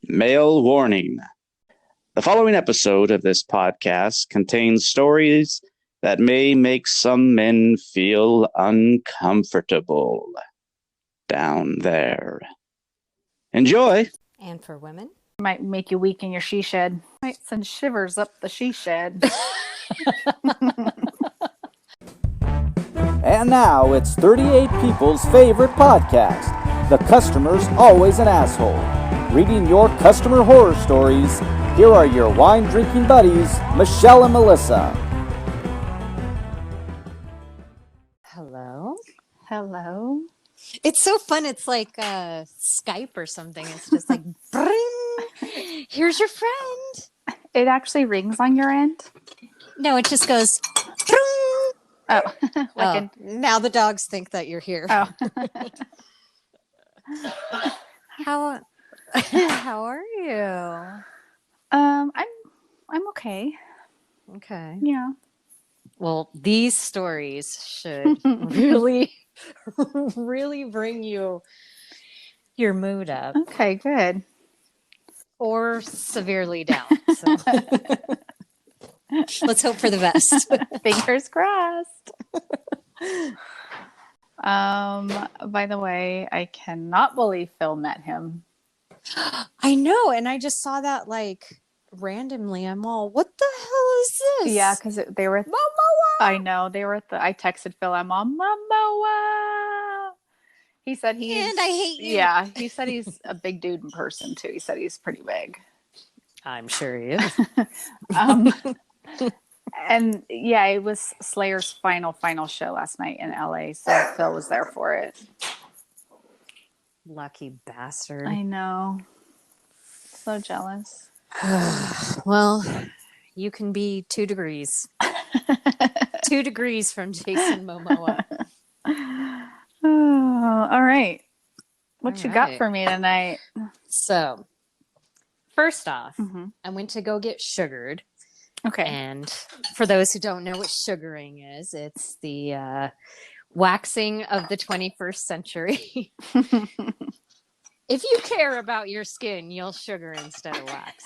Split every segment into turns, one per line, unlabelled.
Male warning. The following episode of this podcast contains stories that may make some men feel uncomfortable down there. Enjoy!
And for women?
Might make you weak in your she shed. Might send shivers up the she shed.
And now it's 38 people's favorite podcast, The Customer's Always an Asshole. Reading your customer horror stories, here are your wine-drinking buddies, Michelle and Melissa.
Hello?
Hello.
It's so fun. It's like Skype or something. It's just like, bring, here's your friend.
It actually rings on your end?
No, it just goes, bring.
Oh,
now the dogs think that you're here.
Oh.
How are you?
I'm okay.
Okay.
Yeah.
Well, these stories should really bring your mood up.
Okay, good.
Or severely down. So. Let's hope for the best.
Fingers crossed. By the way, I cannot believe Phil met him.
I know, and I just saw that like randomly. I'm all, what the hell is this?
Yeah, because they were at
Momoa.
I know, they were at I texted Phil, I'm on Momoa. He said
and I hate you.
Yeah, he said he's a big dude in person too. He said he's pretty big.
I'm sure he is.
And yeah, it was Slayer's final show last night in LA, so Phil was there for it.
Lucky bastard.
I know. So jealous.
Well, you can be 2 degrees. 2 degrees from Jason Momoa.
Oh, all right. What you got for me tonight?
So, first off,
Mm-hmm.
I went to go get sugared.
Okay.
And for those who don't know what sugaring is, it's the waxing of the 21st century. If you care about your skin, you'll sugar instead of wax.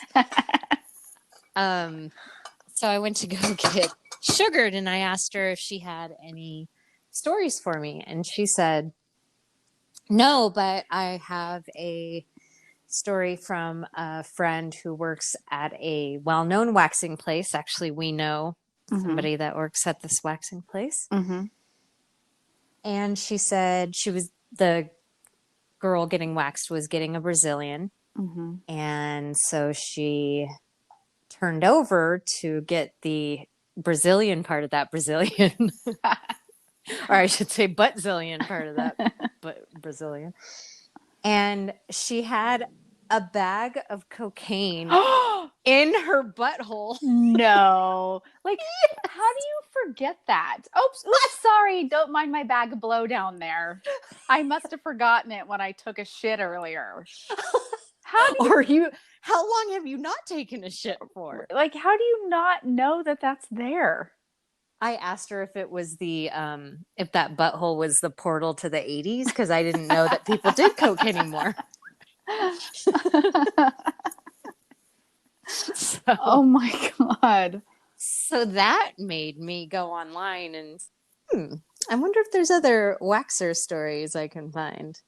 So I went to go get sugared, and I asked her if she had any stories for me. And she said, no, but I have a story from a friend who works at a well-known waxing place. Actually, we know somebody that works at this waxing place.
Mm-hmm.
And she said the girl getting waxed was getting a Brazilian.
Mm-hmm.
And so she turned over to get the Brazilian part of that Brazilian. Or I should say Brazilian part of that Brazilian. And she had a bag of cocaine in her butthole.
No. Like, how do you forget that? Oops, sorry. Don't mind my bag of blow down there. I must have forgotten it when I took a shit earlier.
How long have you not taken a shit for?
Like, how do you not know that that's there?
I asked her if it was if that butthole was the portal to the 80s, because I didn't know that people did coke anymore.
Oh my God.
So that made me go online and I wonder if there's other waxer stories I can find.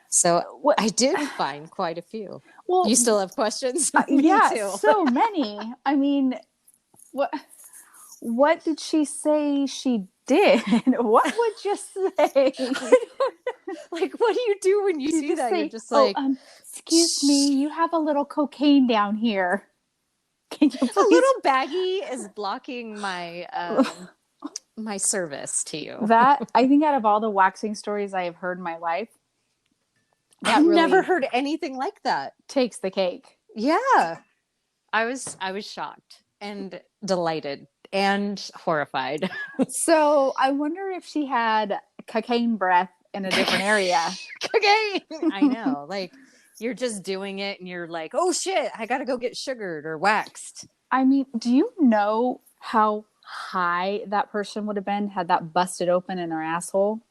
So I did find quite a few. Well, you still have questions?
Yeah,
too.
So many. I mean, what did she say she did? What would you say?
Like, what do you do when you see that? You're just like,
excuse me, you have a little cocaine down here. Can you please?
A little baggie is blocking my my service to you.
That, I think, out of all the waxing stories I have heard in my life,
I've never heard anything like that.
Takes the cake.
Yeah. I was shocked and delighted and horrified.
So I wonder if she had cocaine breath in a different area.
Cocaine! I know. Like, you're just doing it and you're like, oh shit, I gotta go get sugared or waxed.
I mean, do you know how high that person would have been had that busted open in her asshole?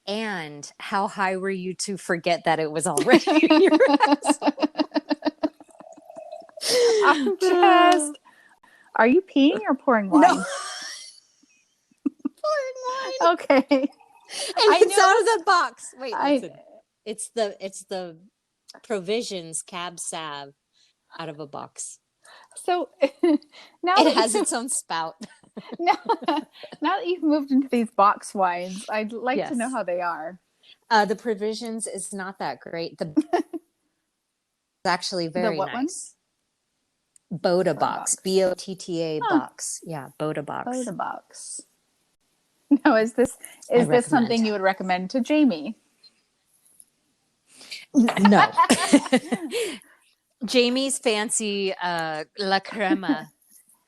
And how high were you to forget that it was already in your asshole?
I'm just. Are you peeing or pouring wine?
No. Pouring wine.
Okay.
And it's out of the box. Wait, listen. It's the Provisions Cab Sav out of a box.
So now
it has its own spout.
now that you've moved into these box wines, I'd like to know
Yes.
how they are.
The Provisions is not that great. It's actually very nice. Boda box. BOTTA box. Yeah, Boda box.
Boda box. Now, is this something you would recommend to Jamie?
No. Jamie's fancy La Crema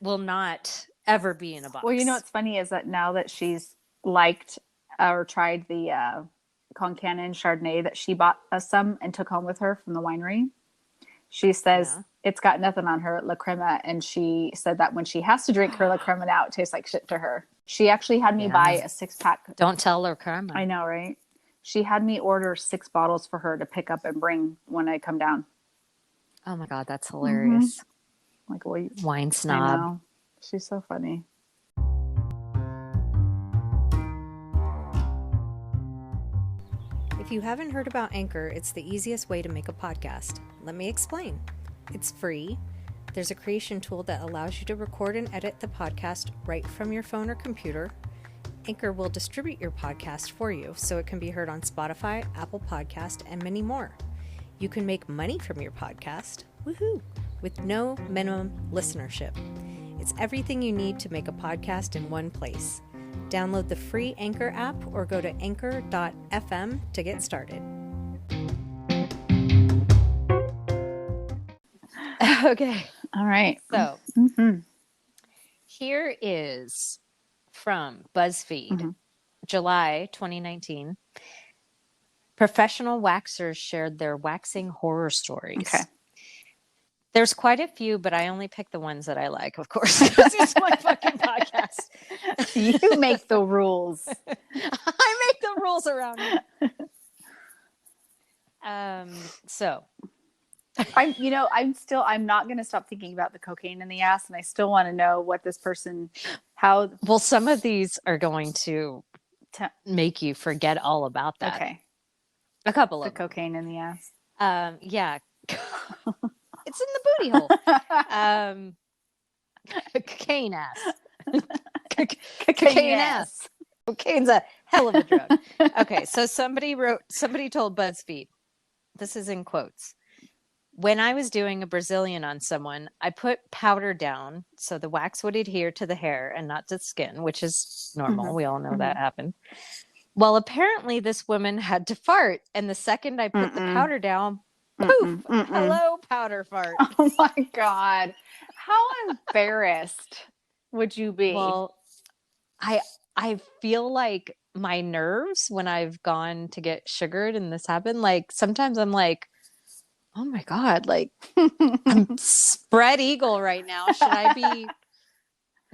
will not ever be in a box.
Well, you know what's funny is that now that she's liked or tried the Concannon Chardonnay that she bought us some and took home with her from the winery, she says it's got nothing on her La Crema, and she said that when she has to drink her La Crema now, it tastes like shit to her. She actually had me buy a 6-pack.
Don't tell La Crema.
I know, right? She had me order 6 bottles for her to pick up and bring when I come down.
Oh my God, that's hilarious.
Mm-hmm. Like, well,
wine snob.
I know. She's so funny.
If you haven't heard about Anchor, it's the easiest way to make a podcast. Let me explain. It's free. There's a creation tool that allows you to record and edit the podcast right from your phone or computer. Anchor will distribute your podcast for you so it can be heard on Spotify, Apple Podcast, and many more. You can make money from your podcast, woohoo, with no minimum listenership. It's everything you need to make a podcast in one place. Download the free Anchor app or go to anchor.fm to get started.
Okay.
All right.
So here is from BuzzFeed, July 2019. Professional waxers shared their waxing horror stories.
Okay.
There's quite a few, but I only pick the ones that I like, of course, because it's my fucking podcast.
You make the rules.
I make the rules around me. So
I'm not going to stop thinking about the cocaine in the ass, and I still want to know what this person, how.
Well, some of these are going to make you forget all about that.
Okay.
A couple of
the cocaine in the ass.
Yeah. It's in the booty hole. Cocaine ass. Cocaine ass. Cocaine's a hell of a drug. Okay, so somebody told BuzzFeed, this is in quotes. When I was doing a Brazilian on someone, I put powder down so the wax would adhere to the hair and not to the skin, which is normal. We all know that happened. Well, apparently this woman had to fart, and the second I put the powder down, poof, hello, powder fart.
Oh my God. How embarrassed would you be?
Well, I feel like my nerves when I've gone to get sugared and this happened, like sometimes I'm like, oh my God, like I'm spread eagle right now. Should I be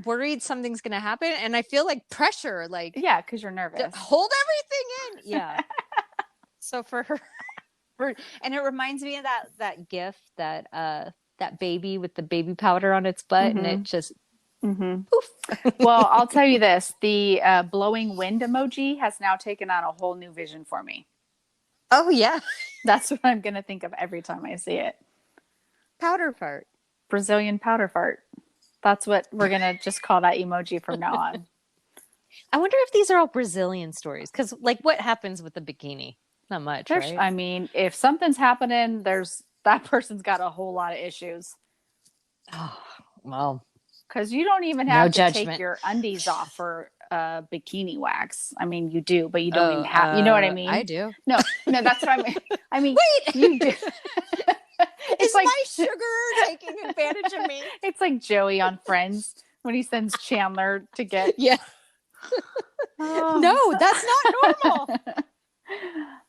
worried something's going to happen? And I feel like pressure, like,
yeah, because you're nervous.
Hold everything in. Yeah. So for her, and it reminds me of that gif that baby with the baby powder on its butt, and it just poof.
Well, I'll tell you this: the blowing wind emoji has now taken on a whole new vision for me.
Oh yeah,
that's what I'm gonna think of every time I see it.
Powder fart,
Brazilian powder fart. That's what we're gonna just call that emoji from now on.
I wonder if these are all Brazilian stories, because like, what happens with the bikini? Not much, right?
I mean, if something's happening, that person's got a whole lot of issues.
Oh, well.
Because you don't even have to take your undies off for bikini wax. I mean, you do, but you don't even have. You know what I mean?
I do.
No, that's what I mean. I mean,
wait,
you do.
It's like my sugar taking advantage of me.
It's like Joey on Friends when he sends Chandler to get.
Yeah. No, that's not normal.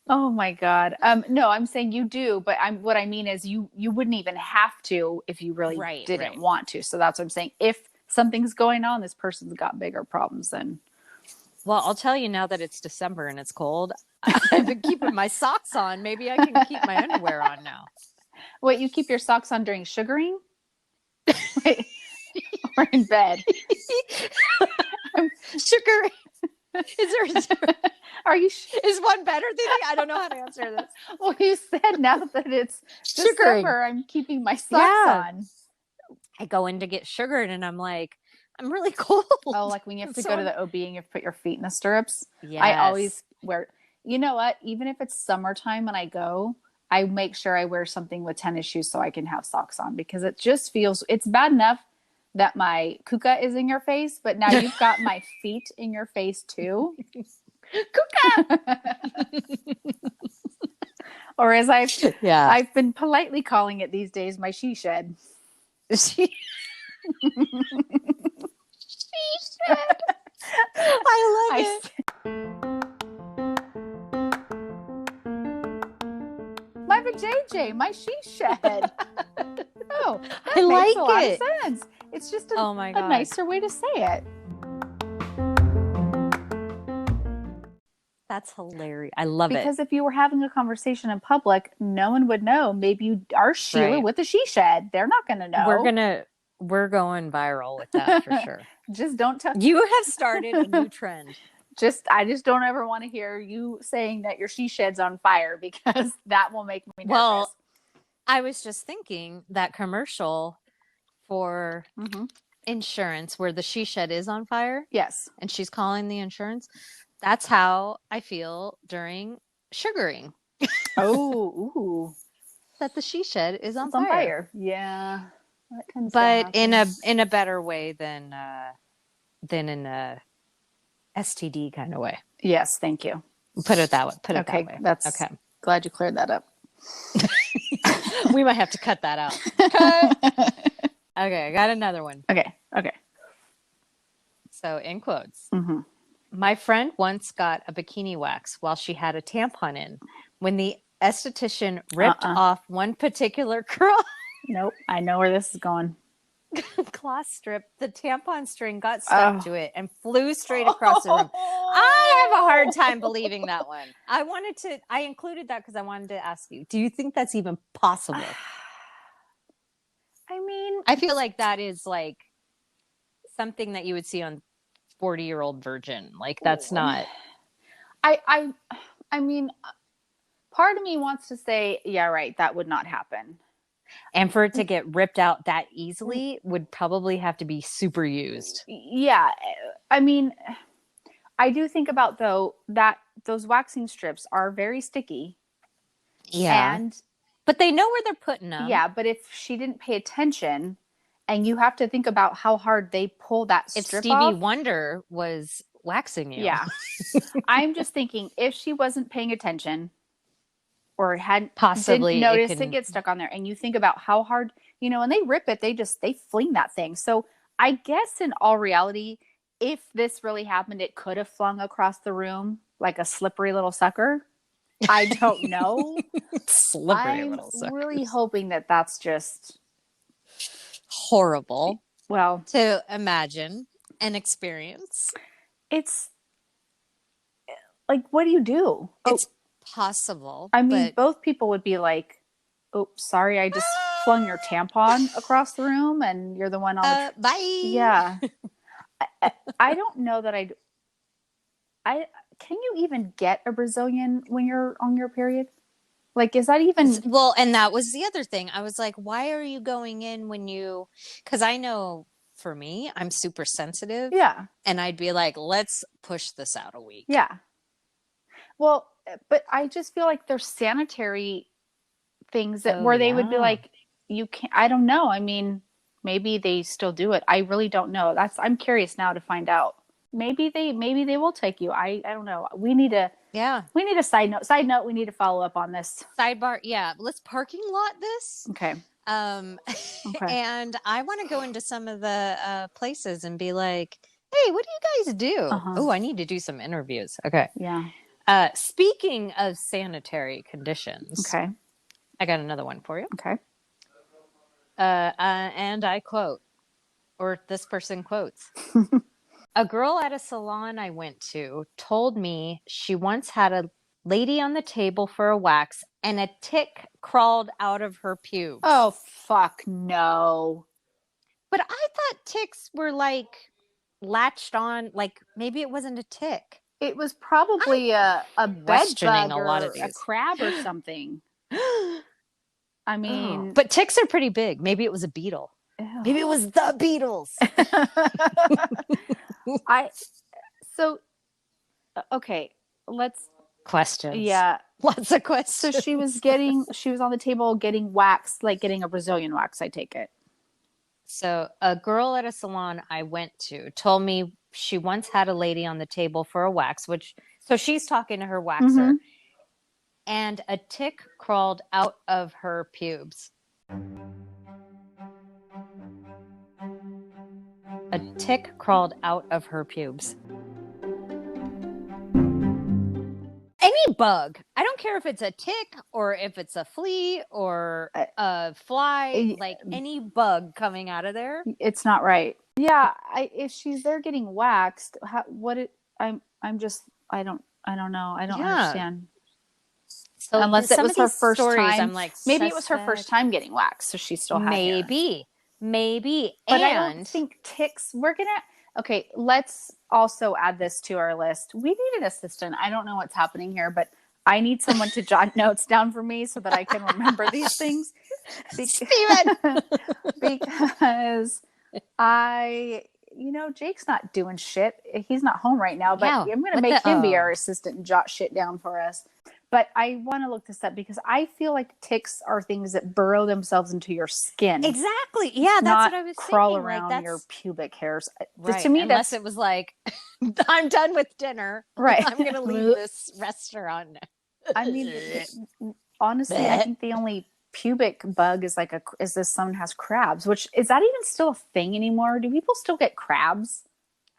Oh my God. No, I'm saying you do, but what I mean is you wouldn't even have to if you really didn't want to. So that's what I'm saying. If something's going on, this person's got bigger problems than.
Well, I'll tell you now that it's December and it's cold. I've been keeping my socks on. Maybe I can keep my underwear on now.
Wait, you keep your socks on during sugaring? Or in bed.
Sugar. Is one better than the? I don't know how to answer this.
Well, you said now that it's
Sugaring.
December, I'm keeping my socks on.
I go in to get sugared and I'm like, I'm really cold.
Oh, like when you have to go to the OB and you have to put your feet in the stirrups?
Yes.
I always wear, you know what? Even if it's summertime and I go, I make sure I wear something with tennis shoes so I can have socks on, because it just feels, it's bad enough that my kuka is in your face, but now you've got my feet in your face too. Kuka! Or as I've been politely calling it these days, my she shed.
She shed. I love it.
My JJ, my she shed. Oh,
I like
makes a lot
it.
of sense. It's just a
Oh my God.
nicer way to say it.
That's hilarious. I love it.
Because if you were having a conversation in public, no one would know. Maybe you are Sheila with the she shed. They're not going to know.
We're going viral with that for sure.
Just don't tell.
You have started a new trend.
I just don't ever want to hear you saying that your she shed's on fire, because that will make me nervous.
Well, I was just thinking that commercial for insurance where the she shed is on fire.
Yes.
And she's calling the insurance. That's how I feel during sugaring.
Oh, ooh.
That the she shed is on
fire.
fire.
Yeah.
But in a better way than in a STD kind of way.
Yes, thank you.
Put it that way. That way.
That's okay. Glad you cleared that up.
We might have to cut that out. Cut. Okay, I got another one.
Okay.
So in quotes. My friend once got a bikini wax while she had a tampon in. When the esthetician ripped off one particular curl.
Nope. I know where this is going.
Cloth strip, the tampon string got stuck to it and flew straight across the room. I have a hard time believing that one. I included that because I wanted to ask you, do you think that's even possible?
I mean,
I feel like that is like something that you would see on 40-year-old virgin. Like that's not.
I mean, part of me wants to say, yeah, right, that would not happen.
And for it to get ripped out that easily would probably have to be super used.
Yeah. I mean, I do think about, though, that those waxing strips are very sticky.
Yeah. But they know where they're putting them.
Yeah, but if she didn't pay attention, and you have to think about how hard they pull that strip off.
If Stevie Wonder was waxing you.
Yeah. I'm just thinking, if she wasn't paying attention, or didn't notice it get stuck on there, and you think about how hard, when they rip it, they fling that thing. So I guess in all reality, if this really happened, it could have flung across the room like a slippery little sucker. I don't know.
Little sucker.
I'm really hoping that that's just
horrible.
Well,
to imagine and experience.
It's like, what do you do?
It's possible.
I mean, both people would be like, "Oh, sorry, I just flung your tampon across the room, and you're the one on the
bye."
Yeah, I don't know that can you even get a Brazilian when you're on your period? Like, is that even?
Well, and that was the other thing. I was like, why are you going in when you? Because I know for me, I'm super sensitive.
Yeah,
and I'd be like, let's push this out a week.
Yeah. Well, but I just feel like there's sanitary things where they would be like, you can't, I don't know. I mean, maybe they still do it. I really don't know. I'm curious now to find out. Maybe they will take you. I don't know. We need a side note. We need to follow up on this.
Sidebar. Yeah. Let's parking lot this.
Okay.
Okay. And I want to go into some of the places and be like, hey, what do you guys do? Oh, I need to do some interviews. Okay.
Yeah.
Speaking of sanitary conditions,
okay,
I got another one for you.
Okay.
And I quote, or this person quotes, a girl at a salon I went to told me she once had a lady on the table for a wax and a tick crawled out of her pubes.
Oh, fuck no.
But I thought ticks were like latched on, like maybe it wasn't a tick.
It was probably a bed
questioning
bug
a lot of
or a
these.
crab or something. I mean,
but ticks are pretty big. Maybe it was a beetle.
ew.
Maybe it was the Beatles.
Okay, let's
Questions.
Yeah.
Lots of questions.
So she was on the table getting wax, like getting a Brazilian wax, I take it.
So a girl at a salon I went to told me she once had a lady on the table for a wax, so she's talking to her waxer, and a tick crawled out of her pubes. A tick crawled out of her pubes. Any bug. I don't care if it's a tick or if it's a flea or a fly, like any bug coming out of there.
It's not right. Yeah, if she's there getting waxed, I don't know. I don't understand.
So
unless it was her first
stories,
time.
I'm like,
maybe it was her first time getting waxed, so she still had hair.
Maybe.
But I don't think ticks. Okay, let's also add this to our list. We need an assistant. I don't know what's happening here, but I need someone to jot notes down for me so that I can remember these things.
Steven!
Because Jake's not doing shit. He's not home right now, but I'm going to make him be our assistant and jot shit down for us. But I want to look this up because I feel like ticks are things that burrow themselves into your skin.
Exactly. Yeah, that's what I was
crawl
thinking.
around your pubic hairs.
Right.
To me,
unless it was like, I'm done with dinner.
Right.
I'm going to leave this restaurant.
I mean, honestly, I think the only pubic bug is this someone has crabs, which is that even still a thing anymore? Do people still get crabs?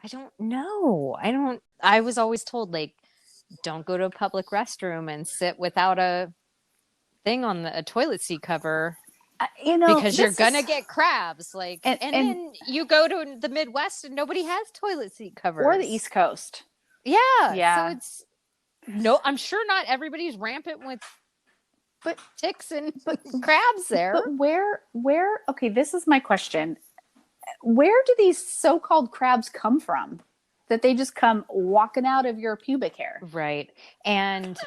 I don't know. I was always told, like, don't go to a public restroom and sit without a thing on a toilet seat cover, because you're gonna get crabs. Like, and then you go to the Midwest and nobody has toilet seat covers,
or the East Coast.
Yeah. So I'm sure not everybody's rampant with ticks and crabs there.
But where? Okay, this is my question. Where do these so-called crabs come from? That they just come walking out of your pubic hair.
Right. And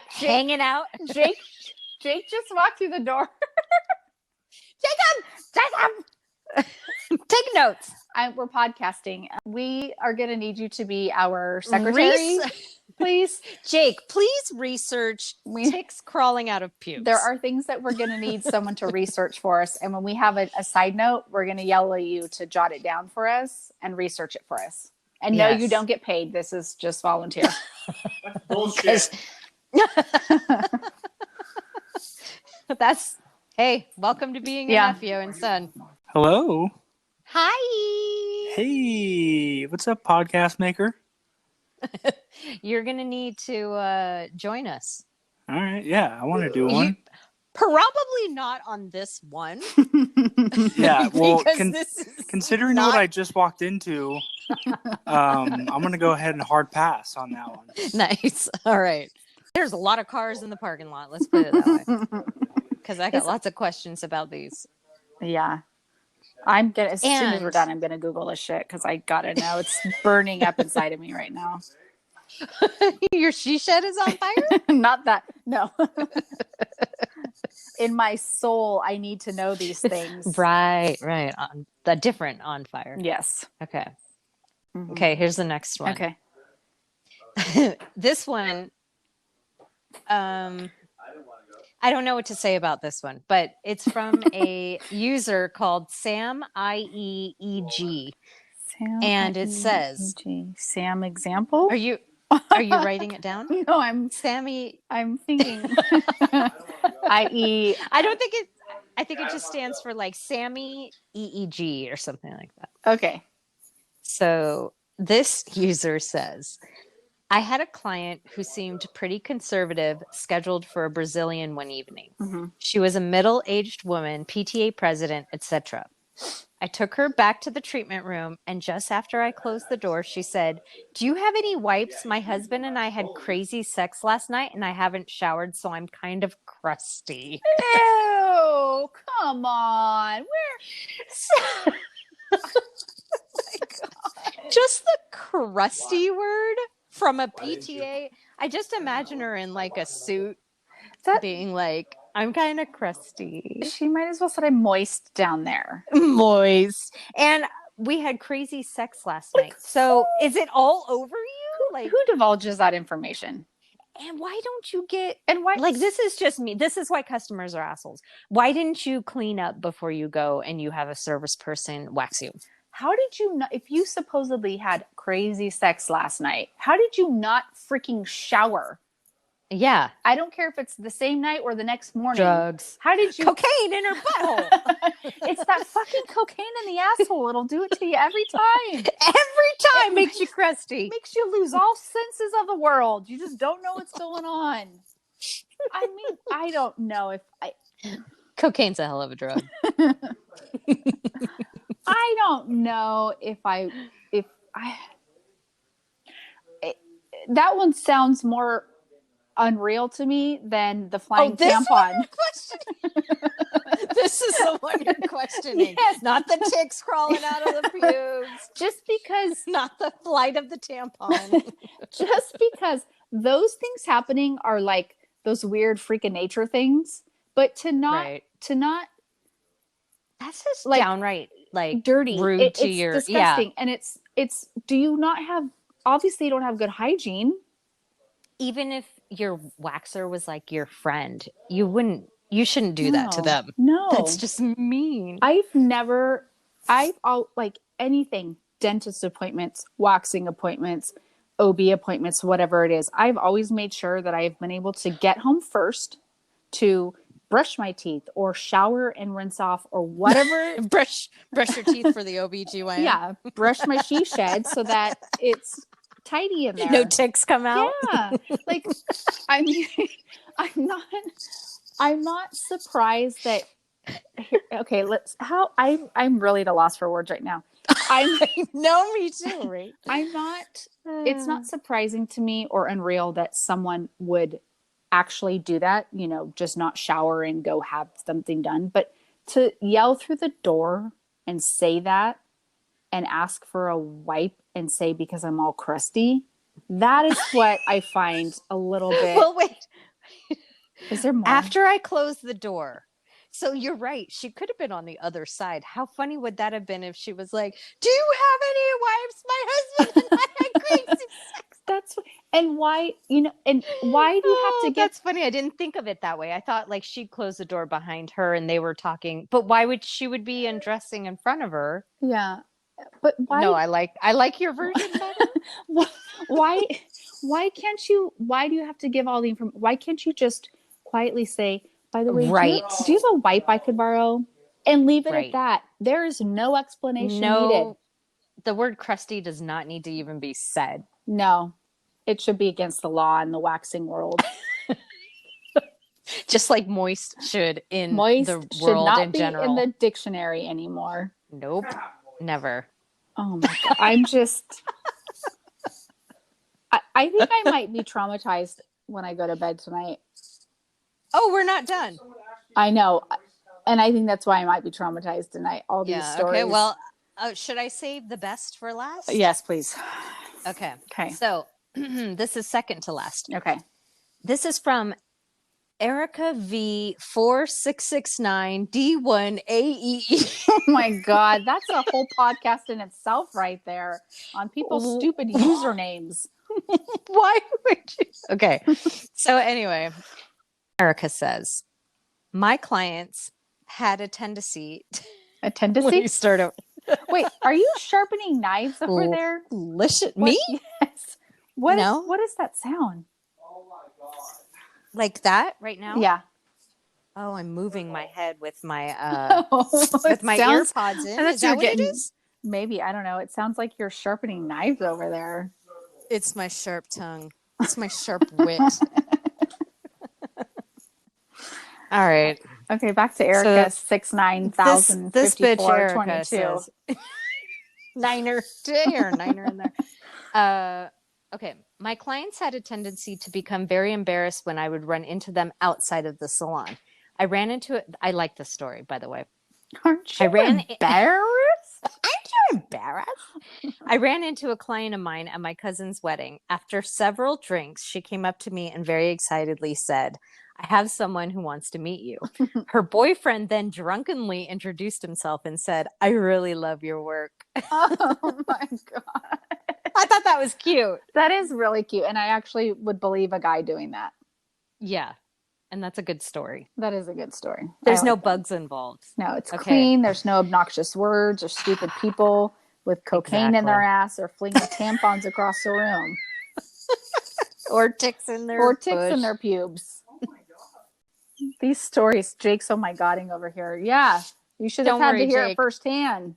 hanging out.
Jake just walked through the door. Jacob!
Take notes.
We're podcasting. We are going to need you to be our secretary, please.
Jake, please research ticks crawling out of pubes.
There are things that we're going to need someone to research for us. And when we have a side note, we're going to yell at you to jot it down for us and research it for us. And no, you don't get paid. This is just volunteer.
That's bullshit.
Hey, welcome to being a nephew and son.
Hello.
Hi.
Hey, what's up, podcast maker?
You're going to need to join us.
All right. Yeah, I want to do one.
Probably not on this one.
Yeah, well,
this
considering what I just walked into, I'm going to go ahead and hard pass on that one.
Nice. All right. There's a lot of cars in the parking lot. Let's put it that way. Because I got lots of questions about these.
Yeah. As soon as we're done, I'm going to Google this shit because I got to know. It's burning up inside of me right now.
Your she shed is on fire?
Not that. No. In my soul, I need to know these things.
Right. The different on fire.
Yes.
Okay. Mm-hmm. Okay, here's the next one.
Okay.
This one, I don't know what to say about this one, but it's from a user called Sam IEEG. And it says,
Sam example?
Are you writing it down?
No, I'm thinking I
think it just stands for like Sammy EEG or something like that.
Okay.
So this user says, I had a client who seemed pretty conservative, scheduled for a Brazilian one evening. Mm-hmm. She was a middle-aged woman, PTA president, etc. I took her back to the treatment room, and just after I closed the door, she said, "Do you have any wipes? My husband and I had crazy sex last night, and I haven't showered, so I'm kind of crusty."
Ew, come on.
Just the crusty word from a PTA. I just imagine her in like a suit being like, I'm kind of crusty.
She might as well said I'm moist down there.
Moist. And we had crazy sex last night. So is it all over you?
Like, who divulges that information?
And why don't you get,
and why,
like, this is just me. This is why customers are assholes. Why didn't you clean up before you go and you have a service person wax you?
How did you not, if you supposedly had crazy sex last night, how did you not freaking shower?
Yeah.
I don't care if it's the same night or the next morning.
Drugs.
How did you?
Cocaine in her butthole.
It's that fucking cocaine in the asshole. It'll do it to you every time.
Every time makes you crusty.
Makes you lose all senses of the world. You just don't know what's going on. I mean, I don't know if I...
Cocaine's a hell of a drug.
I don't know if that one sounds more unreal to me than the flying tampon.
This is the one you're questioning. Yes. Not the ticks crawling out of the pubes.
Just because.
Not the flight of the tampon.
Just because those things happening are like those weird freak of nature things. But to not
that's just like downright like
dirty,
rude to
it's
your
disgusting. And it's do you not have, obviously you don't have good hygiene.
Even if your waxer was like your friend, you shouldn't do that to them.
No.
That's just mean.
Like anything, dentist appointments, waxing appointments, OB appointments, whatever it is, I've always made sure that I've been able to get home first to brush my teeth or shower and rinse off or whatever.
brush your teeth for the OBGYN.
Yeah. Brush my she shed so that it's tidy in there.
No ticks come out.
Yeah. Like, I mean, I'm not surprised that, okay, I'm really at a loss for words right now.
No, me too, right?
It's not surprising to me or unreal that someone would actually do that, just not shower and go have something done. But to yell through the door and say that and ask for a wipe and say, because I'm all crusty, that is what I find a little bit.
Well, wait.
Is there more?
After I closed the door. So you're right. She could have been on the other side. How funny would that have been if she was like, do you have any wipes? My husband and I had crazy sex.
And why do you have to get...
That's funny. I didn't think of it that way. I thought like she'd close the door behind her and they were talking. But why would she be undressing in front of her?
Yeah. But why?
No, I like your version better.
Why do you have to give all the information? Why can't you just quietly say, by the way, do you have a wipe I could borrow? And leave it at that. There is no explanation needed.
The word crusty does not need to even be said.
No. It should be against the law in the waxing world.
Just like moist should in the world
should not
in general.
Be in the dictionary anymore.
Nope. Never.
Oh my God. I'm just... I think I might be traumatized when I go to bed tonight.
Oh, we're not done.
I know. And I think that's why I might be traumatized tonight. All these stories.
Okay, well, should I save the best for last?
Yes, please.
Okay.
Okay.
So this is second to last.
Okay.
This is from Erica V 4669 D1AEE.
Oh my God. That's a whole podcast in itself right there on people's stupid usernames.
Why would you? Okay. So anyway, Erica says, my clients had a tendency.
A tendency?
When you start out.
Wait, are you sharpening knives over there?
Me?
Yes. What is that sound?
Oh my God. Like that right now?
Yeah.
Oh, I'm moving my head with my with my earpods in. Is that what it is?
Maybe. I don't know. It sounds like you're sharpening knives over there.
It's my sharp tongue. It's my sharp wit. All right.
Okay, back to Erica. 69000.
This bitch Erica says, Niner in there. Okay. My clients had a tendency to become very embarrassed when I would run into them outside of the salon. I ran into it. I like this story, by the way.
Aren't you embarrassed?
Aren't you embarrassed? I ran into a client of mine at my cousin's wedding. After several drinks, she came up to me and very excitedly said, I have someone who wants to meet you. Her boyfriend then drunkenly introduced himself and said, I really love your work.
Oh my God.
I thought that was cute.
That is really cute. And I actually would believe a guy doing that.
Yeah. And that's a good story.
That is a good story.
There's no bugs involved.
No, it's clean. There's no obnoxious words or stupid people with cocaine in their ass or flinging tampons across the room.
Or ticks in their
in their pubes. Oh my God. These stories, Jake's oh my godding over here. Yeah. You should have had to hear it firsthand.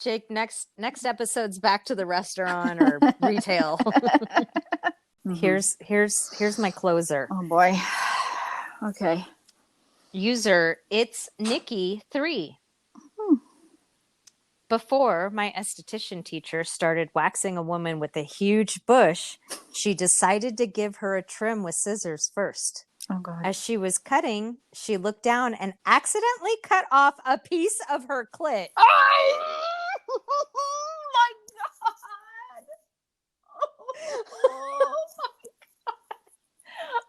Jake, next episode's back to the restaurant or retail. Here's my closer.
Oh boy. Okay.
User, it's Nikki 3. Before my esthetician teacher started waxing a woman with a huge bush, she decided to give her a trim with scissors first.
Oh God.
As she was cutting, she looked down and accidentally cut off a piece of her clit.
Oh my God. Oh my God.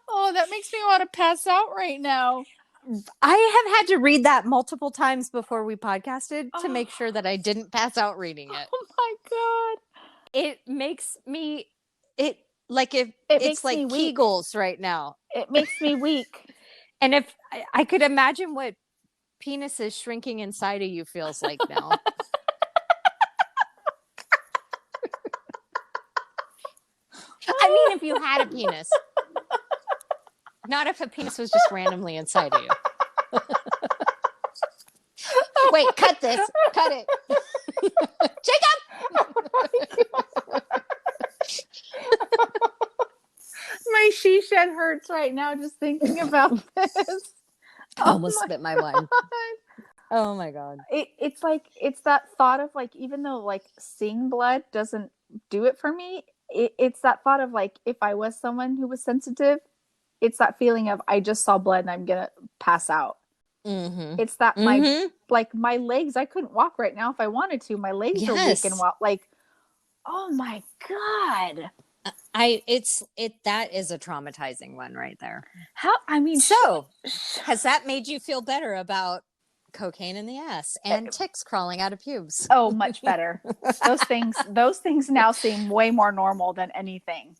Oh, that makes me want to pass out right now.
I have had to read that multiple times before we podcasted to make sure that I didn't pass out reading it.
Oh my God.
It makes me it's like
weak.
Kegels right now.
It makes me weak.
And if I could imagine what penises shrinking inside of you feels like now. I mean, if you had a penis. Not if a penis was just randomly inside of you. Wait, cut this. Cut it. Jacob!
My she shed hurts right now just thinking about this.
I almost spit my wine. Oh my God.
It's like, it's that thought of like, even though like seeing blood doesn't do it for me, it's that thought of like, if I was someone who was sensitive, it's that feeling of I just saw blood and I'm gonna pass out.
Mm-hmm.
It's that my legs, I couldn't walk right now if I wanted to. My legs are weak and like, oh my God.
That is a traumatizing one right there.
So
has that made you feel better about cocaine in the ass and ticks crawling out of pubes?
Oh, much better. Those things now seem way more normal than anything.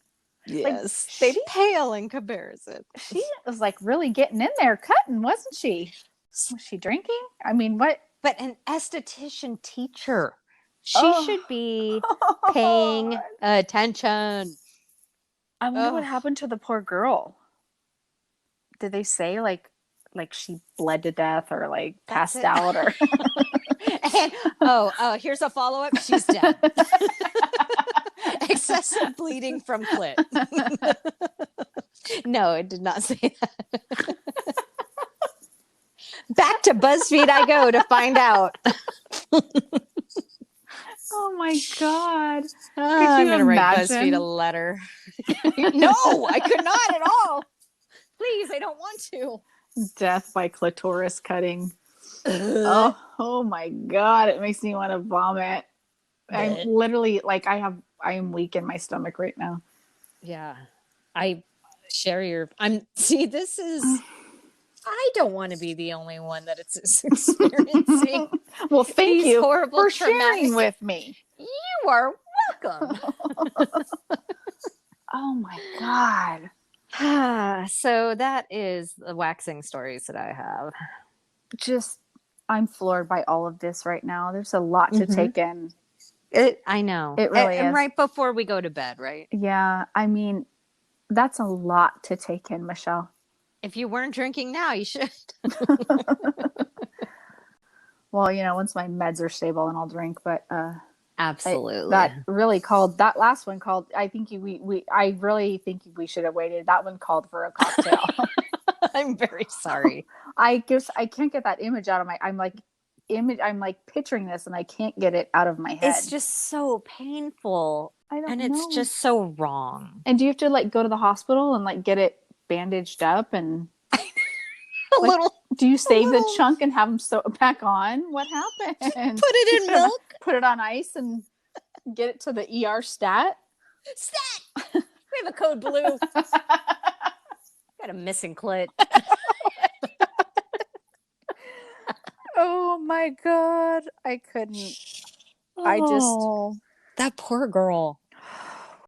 Yes.
Like, baby,
pale in comparison.
She was like really getting in there cutting, wasn't she? Was she drinking? I mean, what?
But an esthetician teacher. She should be paying attention.
I wonder what happened to the poor girl. Did they say like she bled to death or like passed out or
and here's a follow-up. She's dead. Excessive bleeding from clit. No, it did not say that. Back to BuzzFeed I go to find out.
Oh my God.
I'm going to write BuzzFeed a letter. No, I could not at all. Please, I don't want to.
Death by clitoris cutting. Oh my God. It makes me want to vomit. I'm literally like, I am weak in my stomach right now.
Yeah. I don't want to be the only one that it's experiencing.
Well, thank you
for
sharing with me.
You are welcome.
Oh my God.
So that is the waxing stories that I have.
I'm floored by all of this right now. There's a lot to take in.
I know.
It really is.
And right before we go to bed, right?
Yeah. I mean, that's a lot to take in, Michelle.
If you weren't drinking now, you should.
Well, once my meds are stable and I'll drink, but
absolutely.
That last one called, I really think we should have waited. That one called for a cocktail.
I'm very sorry.
I can't get that image out of I'm like picturing this and I can't get it out of my head.
It's just so painful. It's just so wrong.
And do you have to like go to the hospital and like get it bandaged up and
A little.
Do you save the
little-
chunk and have them sew it back on? What happened?
Put it in milk.
Put it on ice and get it to the ER stat?
Stat. We have a code blue. Got a missing clit.
Oh my God. I couldn't. I just.
That poor girl.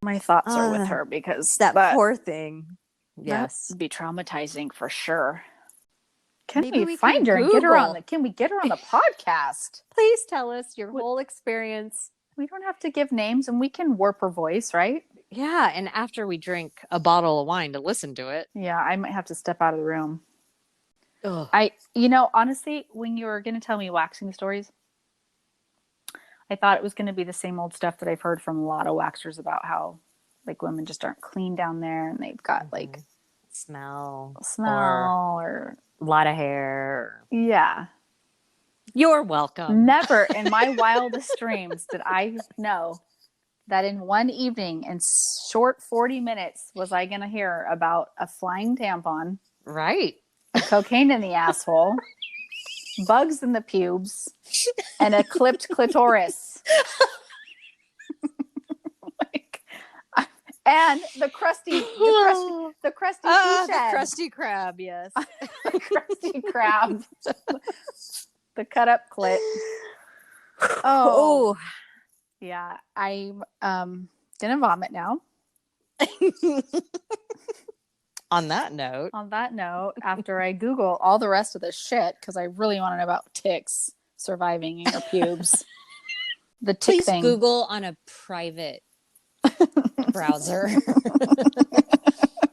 My thoughts are with her because
That poor thing. Yes.
that'd be traumatizing for sure. Can
Maybe
we
we
find
can
her and get her on
Google.
the? Can we get her on the podcast?
Please tell us your whole experience.
We don't have to give names, and we can warp her voice, right?
Yeah, and after we drink a bottle of wine to listen to it.
Yeah, I might have to step out of the room.
Ugh.
Honestly, when you were going to tell me waxing stories, I thought it was going to be the same old stuff that I've heard from a lot of waxers about how, like, women just aren't clean down there, and they've got like
smell
or
a lot of hair.
yeah.
You're welcome.
Never in my wildest dreams did I know that in one evening, in short 40 minutes, was I going to hear about a flying tampon,
Right.
cocaine in the asshole, bugs in the pubes, and a clipped clitoris. And the crusty
The
Krusty
crab, yes.
crusty crab. The cut up clit.
Oh.
Yeah, I'm gonna vomit now.
On that note,
After I Google all the rest of this shit, because I really want to know about ticks surviving in your pubes. The tick
please
thing.
Google on a private browser.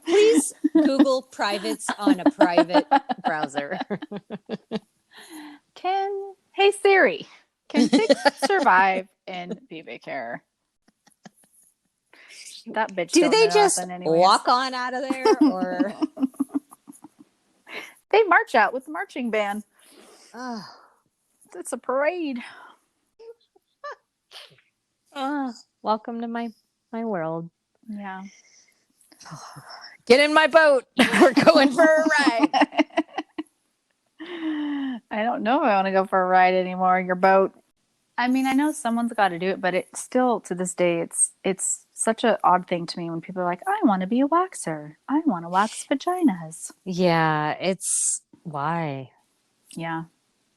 Please Google privates on a private browser.
Hey Siri, can ticks survive in pubic hair? That bitch.
Do they just walk on out of there, or
they march out with the marching band?
oh.
It's a parade.
Welcome to my world.
Yeah.
Get in my boat. We're going for a ride.
I don't know if I want to go for a ride anymore in your boat. I mean, I know someone's got to do it, but it's still, to this day, it's such an odd thing to me when people are like, I want to be a waxer. I want to wax vaginas.
Yeah, it's why.
Yeah.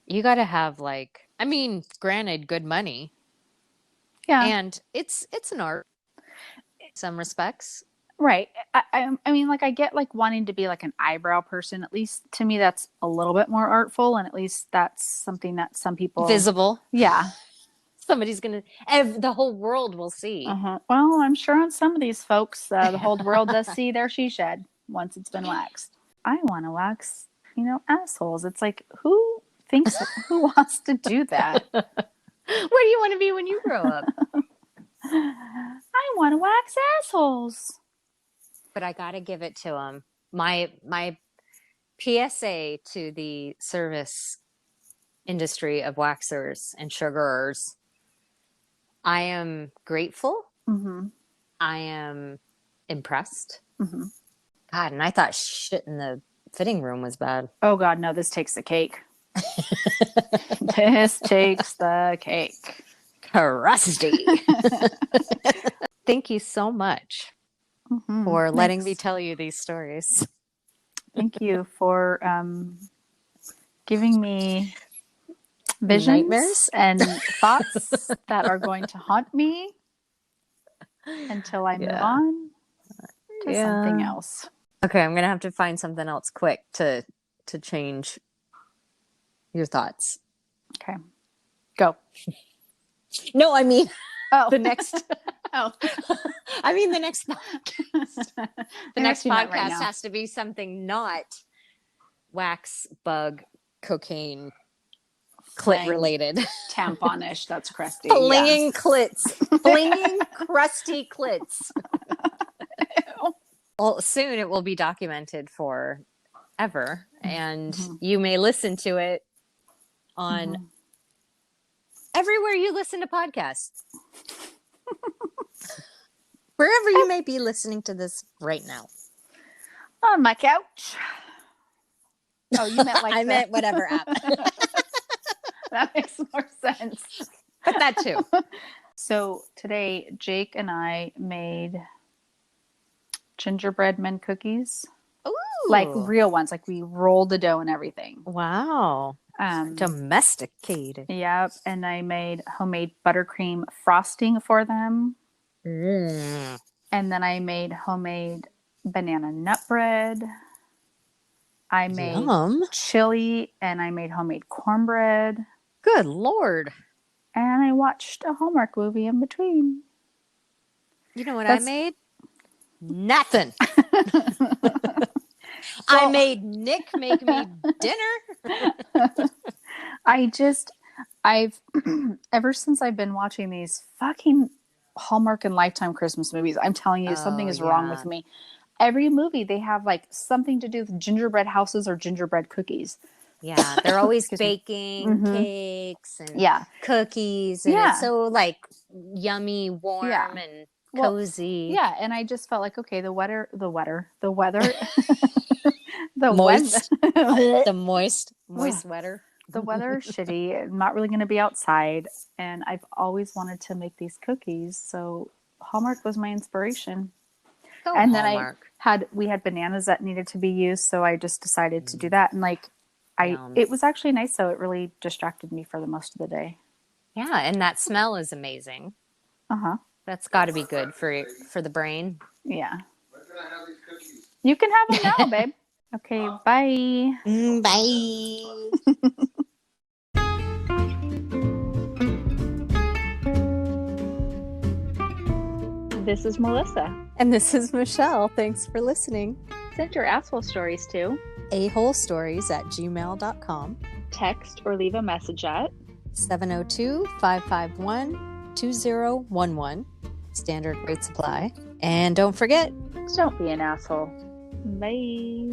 You got to have granted, good money.
Yeah.
And it's an art in some respects.
Right. I mean, like, I get like wanting to be like an eyebrow person. At least to me, that's a little bit more artful. And at least that's something that some people.
Visible.
Yeah.
Somebody's going to, the whole world will see.
Uh-huh. Well, I'm sure on some of these folks, the whole world does see their she shed once it's been waxed. I want to wax, assholes. It's like, who wants to do that?
Where do you want to be when you grow up?
I want to wax assholes.
But I got to give it to them. My PSA to the service industry of waxers and sugarers. I am grateful.
Mm-hmm.
I am impressed.
Mm-hmm.
God, and I thought shit in the fitting room was bad.
Oh God, no! This takes the cake. This takes the cake.
Crusty. Thank you so much for letting me tell you these stories.
Thank you for giving me visions
nightmares
and thoughts that are going to haunt me until I move on to something else.
Okay, I'm gonna have to find something else quick to change your thoughts.
Okay, go.
No, I mean
the
next.
Oh,
I mean the next podcast. The next podcast has to be something not wax, bug, cocaine, clit related.
Tamponish. That's crusty.
Flinging clits. Flinging crusty clits. Well, soon it will be documented forever, and you may listen to it on everywhere you listen to podcasts. Wherever you may be listening to this right now.
On my couch. Oh, you meant like
I meant whatever app.
That makes more sense.
But that too.
So today, Jake and I made gingerbread men cookies.
Ooh.
Like real ones. Like we rolled the dough and everything.
Wow. Domesticated.
Yep. And I made homemade buttercream frosting for them.
Mm.
And then I made homemade banana nut bread. I made chili, and I made homemade cornbread.
Good Lord.
And I watched a Hallmark movie in between.
You know what I made? Nothing. I made Nick make me dinner.
I've ever since I've been watching these fucking Hallmark and Lifetime Christmas movies, I'm telling you, something is wrong with me. Every movie, they have like something to do with gingerbread houses or gingerbread cookies.
Yeah, they're always baking cakes and cookies. And it's so like yummy, warm and cozy.
Yeah, and I just felt like, okay, the weather, the
moist, the moist weather.
The weather is shitty. I'm not really going to be outside, and I've always wanted to make these cookies. So Hallmark was my inspiration. And then we had bananas that needed to be used, so I just decided to do that. And like, it was actually nice, so it really distracted me for the most of the day.
Yeah, and that smell is amazing. That's got to be good for the brain.
Yeah. You can have them now, babe. Okay, bye.
Bye.
This is Melissa.
And this is Michelle. Thanks for listening.
Send your asshole stories to
AholeStories@gmail.com.
Text or leave a message at
702-551-2011. Standard rates apply. And don't forget,
don't be an asshole. Bye.